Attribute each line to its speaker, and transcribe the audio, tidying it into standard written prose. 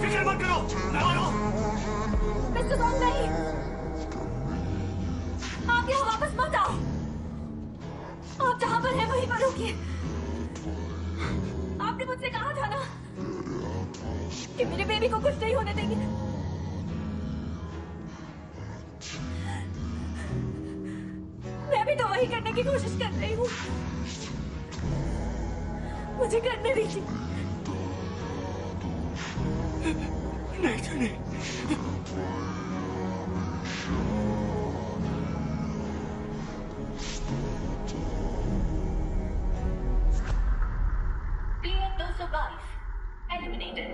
Speaker 1: फिक्र मत करो, मैं आ रहा हूँ।
Speaker 2: मिस्टर सॉन्ग नहीं, आप यहाँ वापस मत आओ। आप जहाँ पर हैं वहीं पर रुकिए। आपने मुझसे कहा था ना कि मेरे बेबी को कुछ नहीं होने देंगे। मैं भी तो वही करने की कोशिश कर रही हूँ। मुझे करने दीजिए।
Speaker 1: नहीं तो नहीं।
Speaker 2: PM 222 eliminated.